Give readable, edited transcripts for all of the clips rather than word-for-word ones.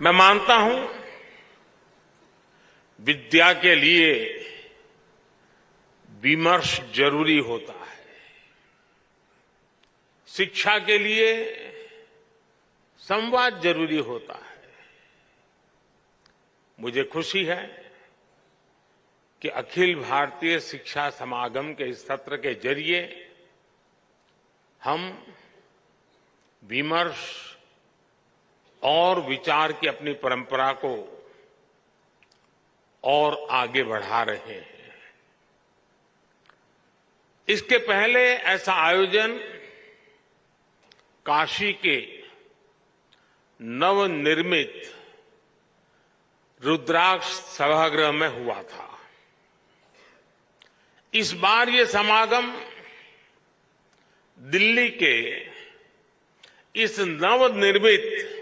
मैं मानता हूं विद्या के लिए विमर्श जरूरी होता है। शिक्षा के लिए संवाद जरूरी होता है। मुझे खुशी है कि अखिल भारतीय शिक्षा समागम के इस सत्र के जरिए हम विमर्श और विचार की अपनी परंपरा को और आगे बढ़ा रहे हैं। इसके पहले ऐसा आयोजन काशी के नवनिर्मित रुद्राक्ष सभागृह में हुआ था। इस बार ये समागम दिल्ली के इस नवनिर्मित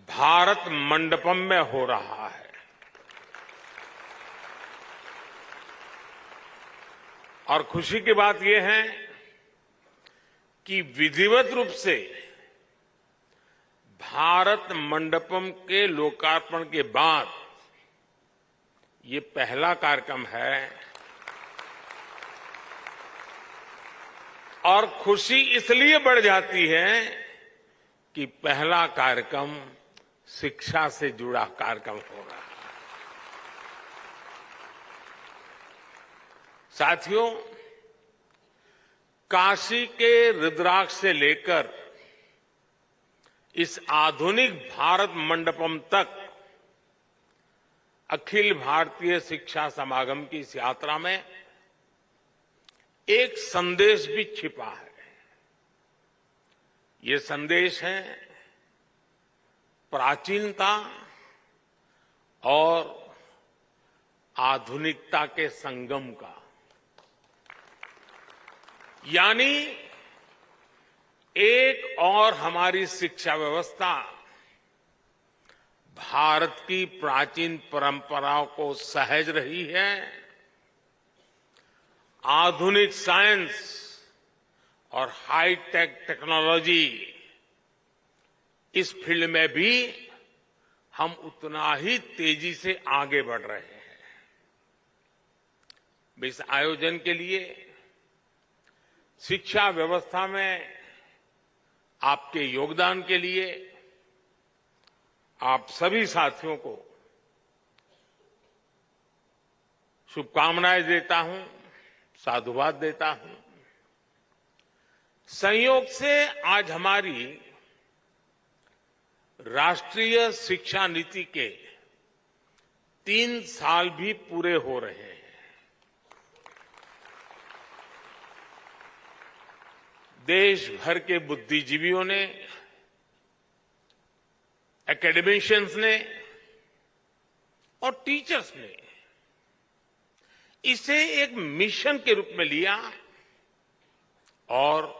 भारत मंडपम में हो रहा है और खुशी की बात यह है कि विधिवत रूप से भारत मंडपम के लोकार्पण के बाद ये पहला कार्यक्रम है और खुशी इसलिए बढ़ जाती है कि पहला कार्यक्रम शिक्षा से जुड़ा कार्यक्रम हो रहा है। साथियों, काशी के रुद्राक्ष से लेकर इस आधुनिक भारत मंडपम तक अखिल भारतीय शिक्षा समागम की इस यात्रा में एक संदेश भी छिपा है। ये संदेश है प्राचीनता और आधुनिकता के संगम का, यानी एक और हमारी शिक्षा व्यवस्था भारत की प्राचीन परंपराओं को सहज रही है, आधुनिक साइंस और हाईटेक टेक्नोलॉजी इस फील्ड में भी हम उतना ही तेजी से आगे बढ़ रहे हैं। इस आयोजन के लिए शिक्षा व्यवस्था में आपके योगदान के लिए आप सभी साथियों को शुभकामनाएं देता हूं, साधुवाद देता हूं। संयोग से आज हमारी राष्ट्रीय शिक्षा नीति के 3 साल भी पूरे हो रहे हैं। देश भर के बुद्धिजीवियों ने, एकेडमिशियंस ने और टीचर्स ने इसे एक मिशन के रूप में लिया और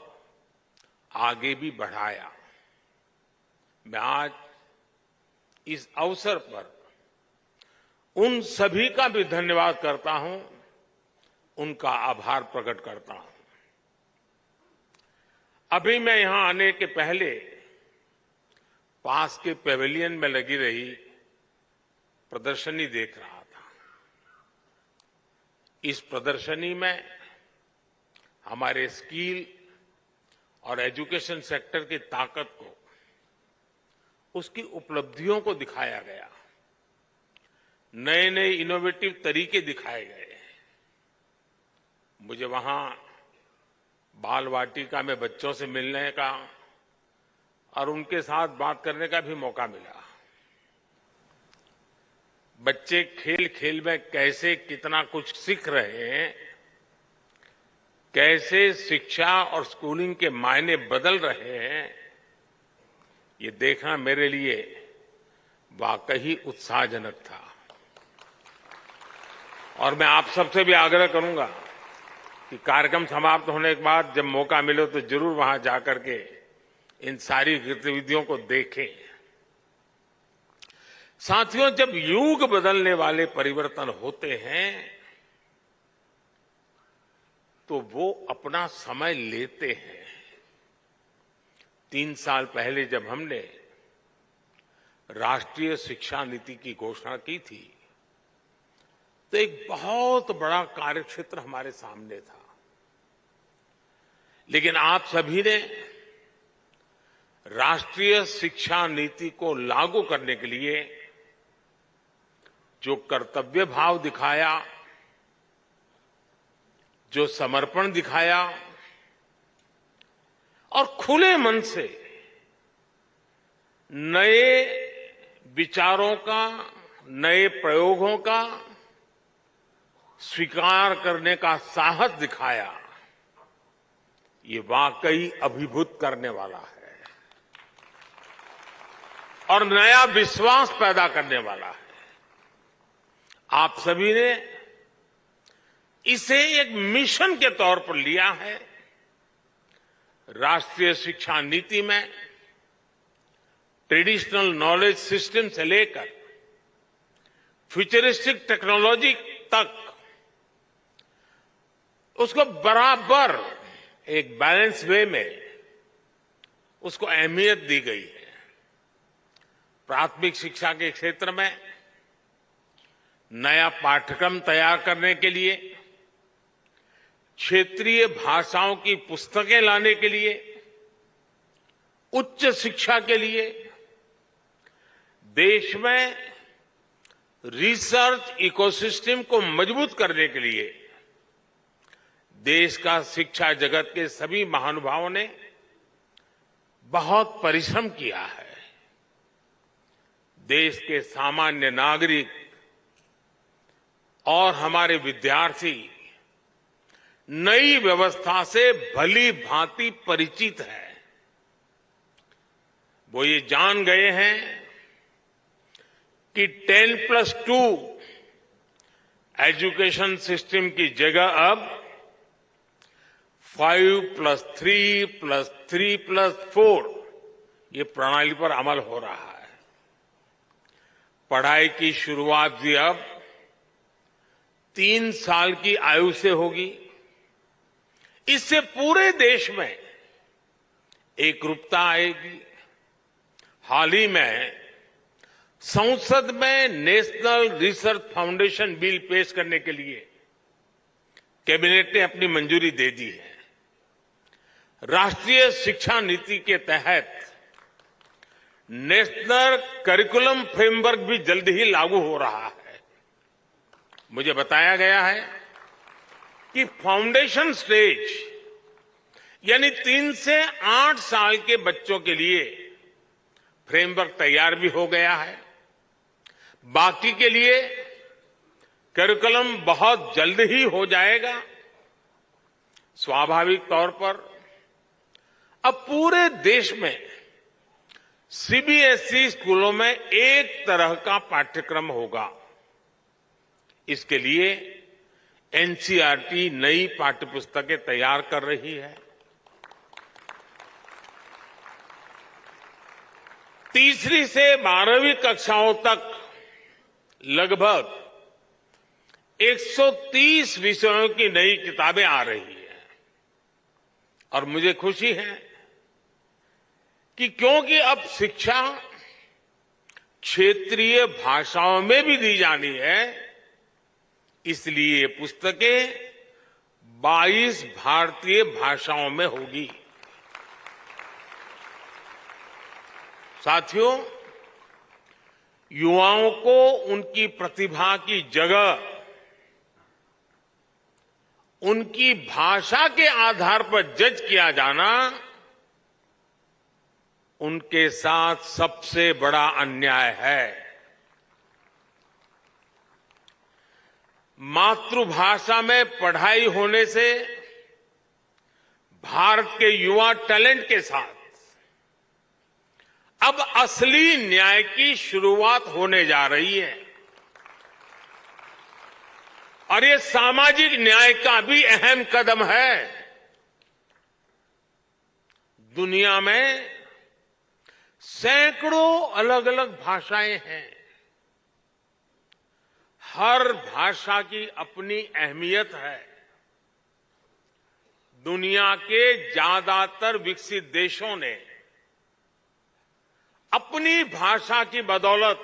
आगे भी बढ़ाया। मैं आज इस अवसर पर उन सभी का भी धन्यवाद करता हूं, उनका आभार प्रकट करता हूं। अभी मैं यहां आने के पहले पास के पेविलियन में लगी रही प्रदर्शनी देख रहा था। इस प्रदर्शनी में हमारे स्किल और एजुकेशन सेक्टर की ताकत को, उसकी उपलब्धियों को दिखाया गया, नए नए इनोवेटिव तरीके दिखाए गए। मुझे वहां बाल वाटिका में बच्चों से मिलने का और उनके साथ बात करने का भी मौका मिला। बच्चे खेल खेल में कैसे कितना कुछ सीख रहे हैं, कैसे शिक्षा और स्कूलिंग के मायने बदल रहे हैं, ये देखना मेरे लिए वाकई उत्साहजनक था। और मैं आप सबसे भी आग्रह करूंगा कि कार्यक्रम समाप्त होने के बाद जब मौका मिले तो जरूर वहां जाकर के इन सारी गतिविधियों को देखें। साथियों, जब युग बदलने वाले परिवर्तन होते हैं तो वो अपना समय लेते हैं। 3 साल पहले जब हमने राष्ट्रीय शिक्षा नीति की घोषणा की थी तो एक बहुत बड़ा कार्यक्षेत्र हमारे सामने था। लेकिन आप सभी ने राष्ट्रीय शिक्षा नीति को लागू करने के लिए जो कर्तव्य भाव दिखाया, जो समर्पण दिखाया और खुले मन से नए विचारों का, नए प्रयोगों का स्वीकार करने का साहस दिखाया, ये वाकई अभिभूत करने वाला है और नया विश्वास पैदा करने वाला है। आप सभी ने इसे एक मिशन के तौर पर लिया है। राष्ट्रीय शिक्षा नीति में ट्रेडिशनल नॉलेज सिस्टम से लेकर फ्यूचरिस्टिक टेक्नोलॉजी तक उसको बराबर एक बैलेंस वे में उसको अहमियत दी गई है। प्राथमिक शिक्षा के क्षेत्र में नया पाठ्यक्रम तैयार करने के लिए, क्षेत्रीय भाषाओं की पुस्तकें लाने के लिए, उच्च शिक्षा के लिए, देश में रिसर्च इकोसिस्टम को मजबूत करने के लिए देश का शिक्षा जगत के सभी महानुभावों ने बहुत परिश्रम किया है। देश के सामान्य नागरिक और हमारे विद्यार्थी नई व्यवस्था से भली भांति परिचित है। वो ये जान गए हैं कि 10+2 एजुकेशन सिस्टम की जगह अब 5+3+3+4 ये प्रणाली पर अमल हो रहा है। पढ़ाई की शुरुआत भी अब 3 साल की आयु से होगी। इससे पूरे देश में एकरूपता आएगी। हाल ही में संसद में नेशनल रिसर्च फाउंडेशन बिल पेश करने के लिए कैबिनेट ने अपनी मंजूरी दे दी है। राष्ट्रीय शिक्षा नीति के तहत नेशनल करिकुलम फ्रेमवर्क भी जल्द ही लागू हो रहा है। मुझे बताया गया है कि फाउंडेशन स्टेज यानी 3 से 8 साल के बच्चों के लिए फ्रेमवर्क तैयार भी हो गया है। बाकी के लिए करिकुलम बहुत जल्द ही हो जाएगा। स्वाभाविक तौर पर अब पूरे देश में सीबीएसई स्कूलों में एक तरह का पाठ्यक्रम होगा। इसके लिए एनसीईआरटी नई पाठ्यपुस्तकें तैयार कर रही है। तीसरी से 12वीं कक्षाओं तक लगभग 130 विषयों की नई किताबें आ रही हैं और मुझे खुशी है कि क्योंकि अब शिक्षा क्षेत्रीय भाषाओं में भी दी जानी है, इसलिए ये पुस्तकें 22 भारतीय भाषाओं में होगी। साथियों, युवाओं को उनकी प्रतिभा की जगह उनकी भाषा के आधार पर जज किया जाना उनके साथ सबसे बड़ा अन्याय है। मातृभाषा में पढ़ाई होने से भारत के युवा टैलेंट के साथ अब असली न्याय की शुरुआत होने जा रही है और ये सामाजिक न्याय का भी अहम कदम है। दुनिया में सैकड़ों अलग अलग भाषाएं हैं। हर भाषा की अपनी अहमियत है। दुनिया के ज्यादातर विकसित देशों ने अपनी भाषा की बदौलत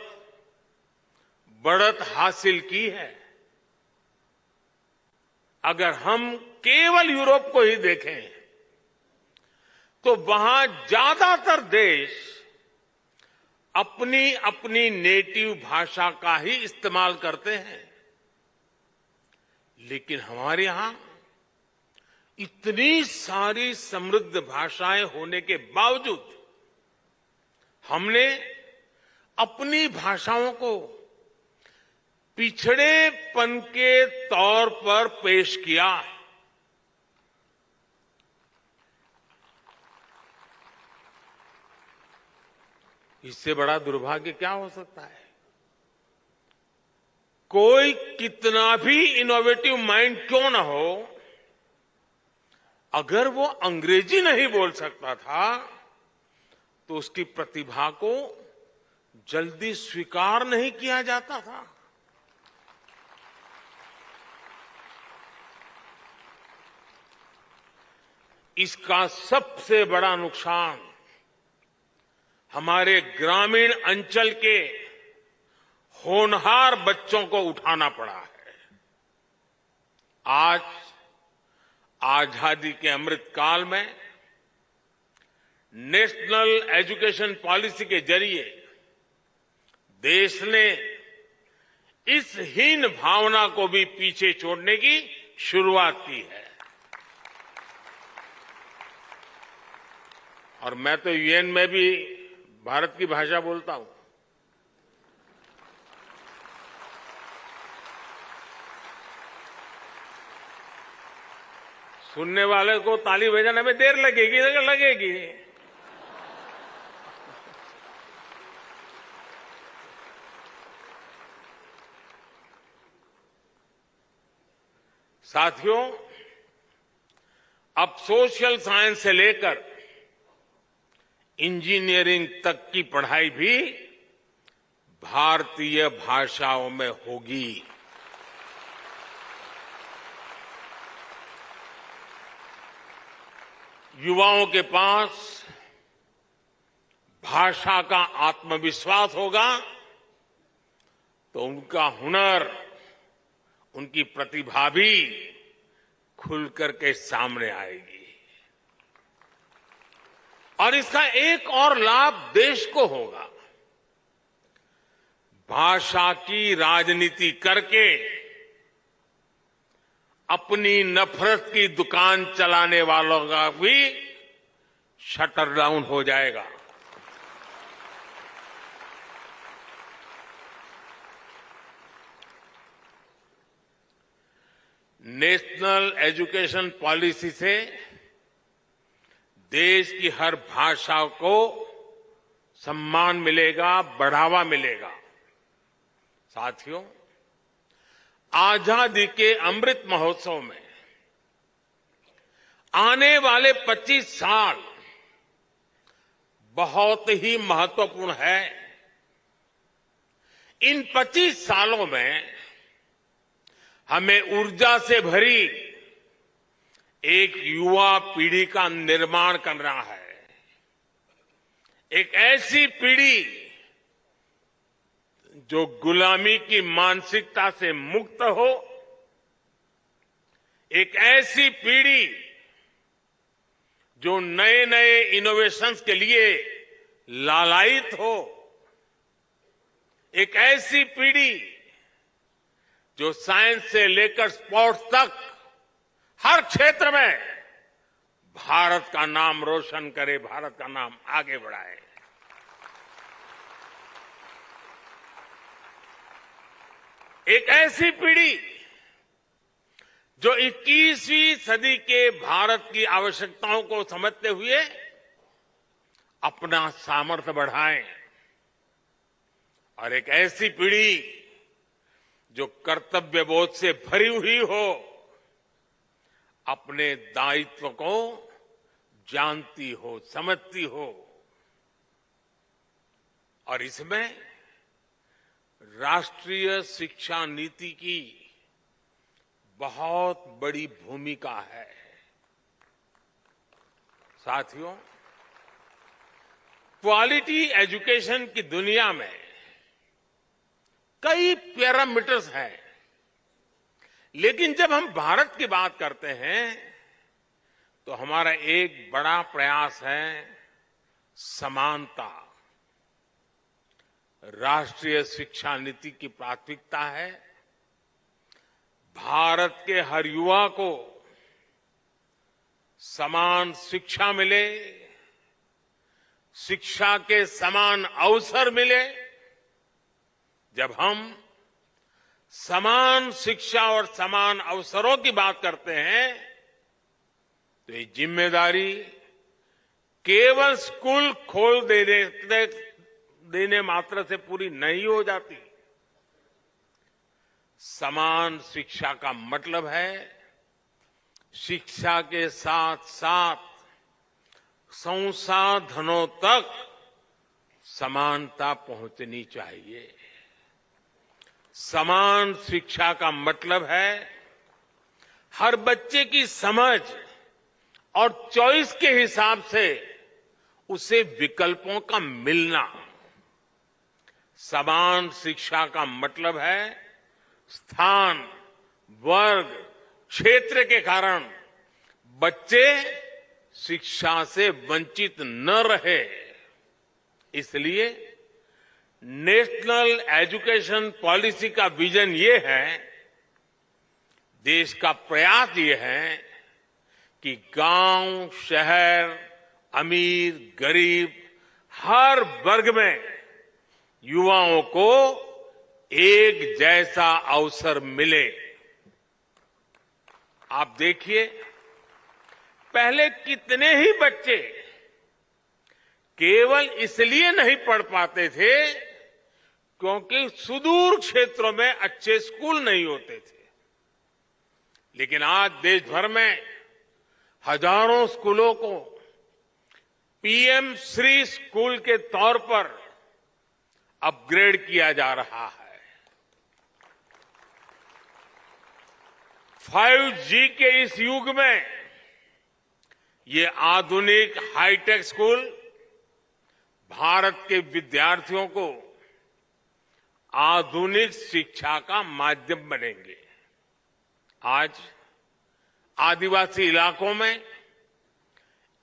बढ़त हासिल की है। अगर हम केवल यूरोप को ही देखें तो वहां ज्यादातर देश अपनी अपनी नेटिव भाषा का ही इस्तेमाल करते हैं, लेकिन हमारे यहां इतनी सारी समृद्ध भाषाएं होने के बावजूद हमने अपनी भाषाओं को पिछड़ेपन के तौर पर पेश किया। इससे बड़ा दुर्भाग्य क्या हो सकता है? कोई कितना भी इनोवेटिव माइंड क्यों ना हो, अगर वो अंग्रेजी नहीं बोल सकता था तो उसकी प्रतिभा को जल्दी स्वीकार नहीं किया जाता था। इसका सबसे बड़ा नुकसान हमारे ग्रामीण अंचल के होनहार बच्चों को उठाना पड़ा है। आज आजादी के अमृत काल में नेशनल एजुकेशन पॉलिसी के जरिए देश ने इस हीन भावना को भी पीछे छोड़ने की शुरुआत की है। और मैं तो यूएन में भी भारत की भाषा बोलता हूं। सुनने वाले को ताली बजाने में देर लगेगी लगेगी। साथियों, अब सोशल साइंस से लेकर इंजीनियरिंग तक की पढ़ाई भी भारतीय भाषाओं में होगी। युवाओं के पास भाषा का आत्मविश्वास होगा तो उनका हुनर, उनकी प्रतिभा भी खुलकर के सामने आएगी। और इसका एक और लाभ देश को होगा। भाषा की राजनीति करके अपनी नफरत की दुकान चलाने वालों का भी शटर डाउन हो जाएगा। नेशनल एजुकेशन पॉलिसी से देश की हर भाषा को सम्मान मिलेगा, बढ़ावा मिलेगा। साथियों, आजादी के अमृत महोत्सव में आने वाले 25 साल बहुत ही महत्वपूर्ण है। इन 25 सालों में हमें ऊर्जा से भरी एक युवा पीढ़ी का निर्माण करना है। एक ऐसी पीढ़ी जो गुलामी की मानसिकता से मुक्त हो, एक ऐसी पीढ़ी जो नए नए इनोवेशंस के लिए लालायित हो, एक ऐसी पीढ़ी जो साइंस से लेकर स्पोर्ट्स तक हर क्षेत्र में भारत का नाम रोशन करे, भारत का नाम आगे बढ़ाए। एक ऐसी पीढ़ी जो 21वीं सदी के भारत की आवश्यकताओं को समझते हुए अपना सामर्थ्य बढ़ाए, और एक ऐसी पीढ़ी जो कर्तव्य बोध से भरी हुई हो, अपने दायित्व को जानती हो, समझती हो। और इसमें राष्ट्रीय शिक्षा नीति की बहुत बड़ी भूमिका है। साथियों, क्वालिटी एजुकेशन की दुनिया में कई पैरामीटर्स हैं, लेकिन जब हम भारत की बात करते हैं तो हमारा एक बड़ा प्रयास है समानता। राष्ट्रीय शिक्षा नीति की प्राथमिकता है भारत के हर युवा को समान शिक्षा मिले, शिक्षा के समान अवसर मिले। जब हम समान शिक्षा और समान अवसरों की बात करते हैं तो ये जिम्मेदारी केवल स्कूल खोल देने मात्र से पूरी नहीं हो जाती। समान शिक्षा का मतलब है शिक्षा के साथ साथ संसाधनों तक समानता पहुंचनी चाहिए। समान शिक्षा का मतलब है हर बच्चे की समझ और चॉइस के हिसाब से उसे विकल्पों का मिलना। समान शिक्षा का मतलब है स्थान, वर्ग, क्षेत्र के कारण बच्चे शिक्षा से वंचित न रहे। इसलिए नेशनल एजुकेशन पॉलिसी का विजन ये है, देश का प्रयास ये है कि गांव, शहर, अमीर, गरीब हर वर्ग में युवाओं को एक जैसा अवसर मिले। आप देखिए, पहले कितने ही बच्चे केवल इसलिए नहीं पढ़ पाते थे क्योंकि सुदूर क्षेत्रों में अच्छे स्कूल नहीं होते थे। लेकिन आज देश भर में हजारों स्कूलों को पीएम श्री स्कूल के तौर पर अपग्रेड किया जा रहा है। 5G के इस युग में ये आधुनिक हाईटेक स्कूल भारत के विद्यार्थियों को आधुनिक शिक्षा का माध्यम बनेंगे। आज आदिवासी इलाकों में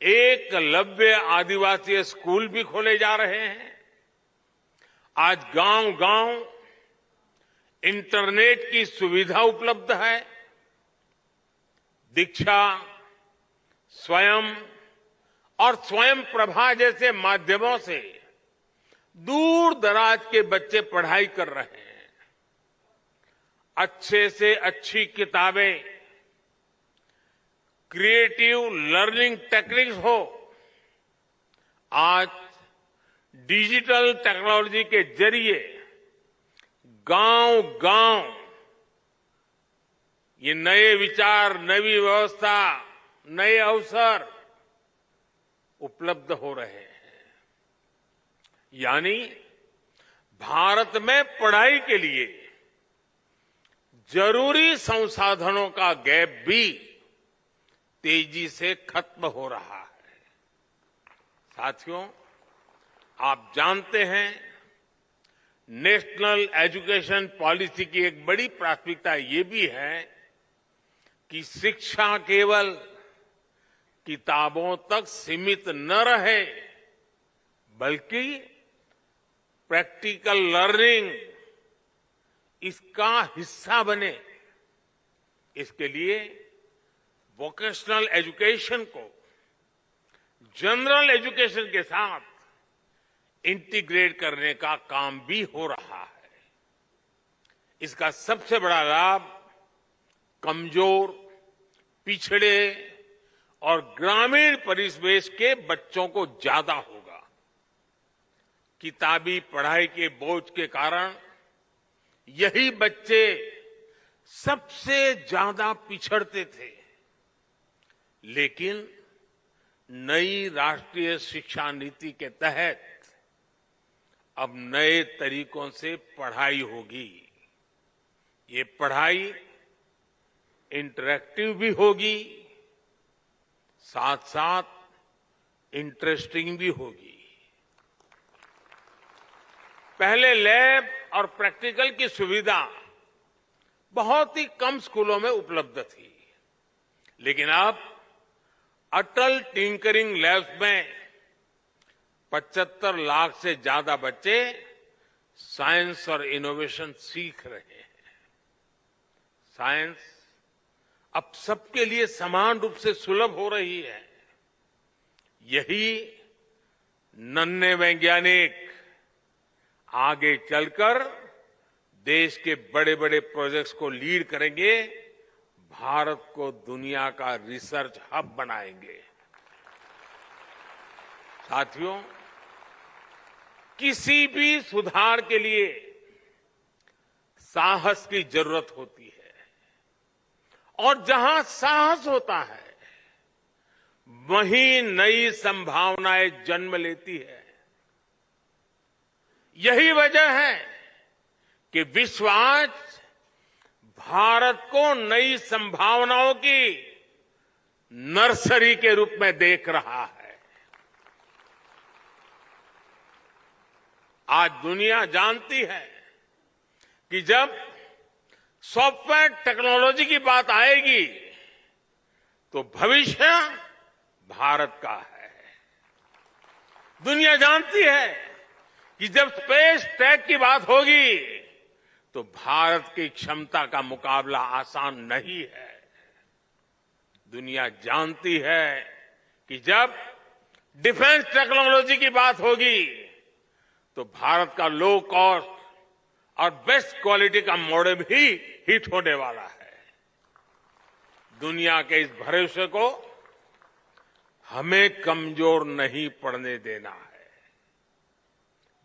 एकलव्य आदिवासी स्कूल भी खोले जा रहे हैं। आज गांव-गांव इंटरनेट की सुविधा उपलब्ध है। दीक्षा, स्वयं और स्वयं प्रभा जैसे माध्यमों से दूर दराज के बच्चे पढ़ाई कर रहे हैं। अच्छे से अच्छी किताबें, क्रिएटिव लर्निंग टेक्निक्स हो, आज डिजिटल टेक्नोलॉजी के जरिए गांव-गांव ये नए विचार, नई व्यवस्था, नए अवसर उपलब्ध हो रहे हैं। यानी भारत में पढ़ाई के लिए जरूरी संसाधनों का गैप भी तेजी से खत्म हो रहा है। साथियों, आप जानते हैं नेशनल एजुकेशन पॉलिसी की एक बड़ी प्राथमिकता ये भी है कि शिक्षा केवल किताबों तक सीमित न रहे, बल्कि प्रैक्टिकल लर्निंग इसका हिस्सा बने। इसके लिए वोकेशनल एजुकेशन को जनरल एजुकेशन के साथ इंटीग्रेट करने का काम भी हो रहा है। इसका सबसे बड़ा लाभ कमजोर, पिछड़े और ग्रामीण परिवेश के बच्चों को ज्यादा होगा। किताबी पढ़ाई के बोझ के कारण यही बच्चे सबसे ज्यादा पिछड़ते थे। लेकिन नई राष्ट्रीय शिक्षा नीति के तहत अब नए तरीकों से पढ़ाई होगी। ये पढ़ाई इंटरैक्टिव भी होगी, साथ साथ इंटरेस्टिंग भी होगी। पहले लैब और प्रैक्टिकल की सुविधा बहुत ही कम स्कूलों में उपलब्ध थी, लेकिन अब अटल टिंकरिंग लैब्स में 75 लाख से ज्यादा बच्चे साइंस और इनोवेशन सीख रहे हैं। साइंस अब सबके लिए समान रूप से सुलभ हो रही है। यही नन्हे वैज्ञानिक आगे चलकर देश के बड़े बड़े प्रोजेक्ट्स को लीड करेंगे, भारत को दुनिया का रिसर्च हब बनाएंगे। साथियों, किसी भी सुधार के लिए साहस की जरूरत होती है और जहां साहस होता है वहीं नई संभावनाएं जन्म लेती है। यही वजह है कि विश्व आज भारत को नई संभावनाओं की नर्सरी के रूप में देख रहा है। आज दुनिया जानती है कि जब सॉफ्टवेयर टेक्नोलॉजी की बात आएगी तो भविष्य भारत का है। दुनिया जानती है कि जब स्पेस टेक की बात होगी तो भारत की क्षमता का मुकाबला आसान नहीं है। दुनिया जानती है कि जब डिफेंस टेक्नोलॉजी की बात होगी तो भारत का लो कॉस्ट और बेस्ट क्वालिटी का मॉडल भी हिट होने वाला है। दुनिया के इस भरोसे को हमें कमजोर नहीं पड़ने देना है।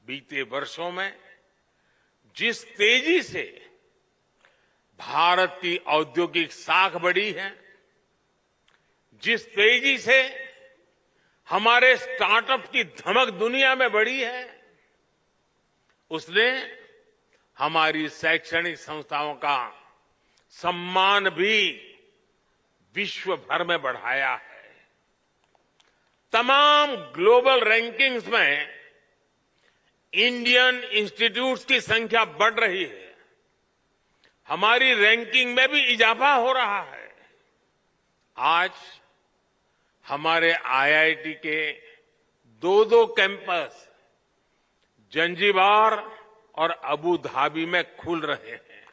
बीते वर्षों में जिस तेजी से भारत की औद्योगिक साख बढ़ी है, जिस तेजी से हमारे स्टार्टअप की धमक दुनिया में बढ़ी है, उसने हमारी शैक्षणिक संस्थाओं का सम्मान भी विश्व भर में बढ़ाया है। तमाम ग्लोबल रैंकिंग्स में इंडियन इंस्टीट्यूट्स की संख्या बढ़ रही है। हमारी रैंकिंग में भी इजाफा हो रहा है। आज हमारे आईआईटी के 2 कैंपस जंजीबार और अबू धाबी में खुल रहे हैं।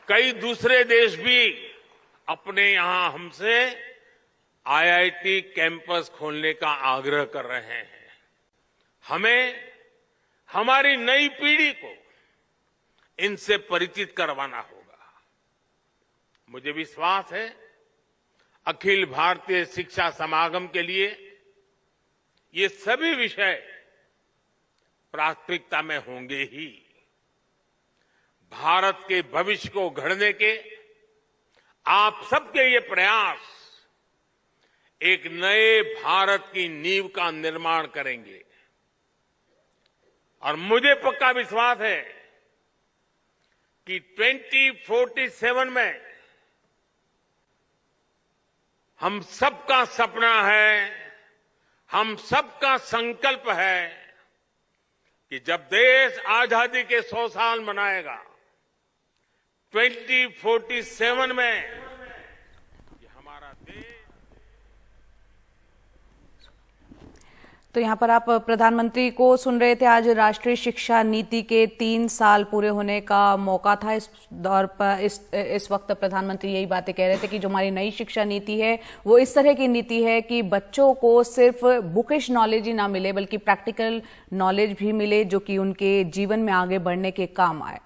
कई दूसरे देश भी अपने यहां हमसे आईआईटी कैंपस खोलने का आग्रह कर रहे हैं। हमें हमारी नई पीढ़ी को इनसे परिचित करवाना होगा। मुझे विश्वास है अखिल भारतीय शिक्षा समागम के लिए ये सभी विषय प्राथमिकता में होंगे ही। भारत के भविष्य को गढ़ने के आप सबके ये प्रयास एक नए भारत की नींव का निर्माण करेंगे और मुझे पक्का विश्वास है कि 2047 में हम सबका सपना है, हम सबका संकल्प है कि जब देश आजादी के 100 साल मनाएगा, 2047 में ये हमारा देश। तो यहाँ पर आप प्रधानमंत्री को सुन रहे थे। आज राष्ट्रीय शिक्षा नीति के 3 साल पूरे होने का मौका था। इस दौर पर इस वक्त प्रधानमंत्री यही बातें कह रहे थे कि जो हमारी नई शिक्षा नीति है वो इस तरह की नीति है कि बच्चों को सिर्फ बुकिश नॉलेज ही ना मिले बल्कि प्रैक्टिकल नॉलेज भी मिले जो कि उनके जीवन में आगे बढ़ने के काम आए।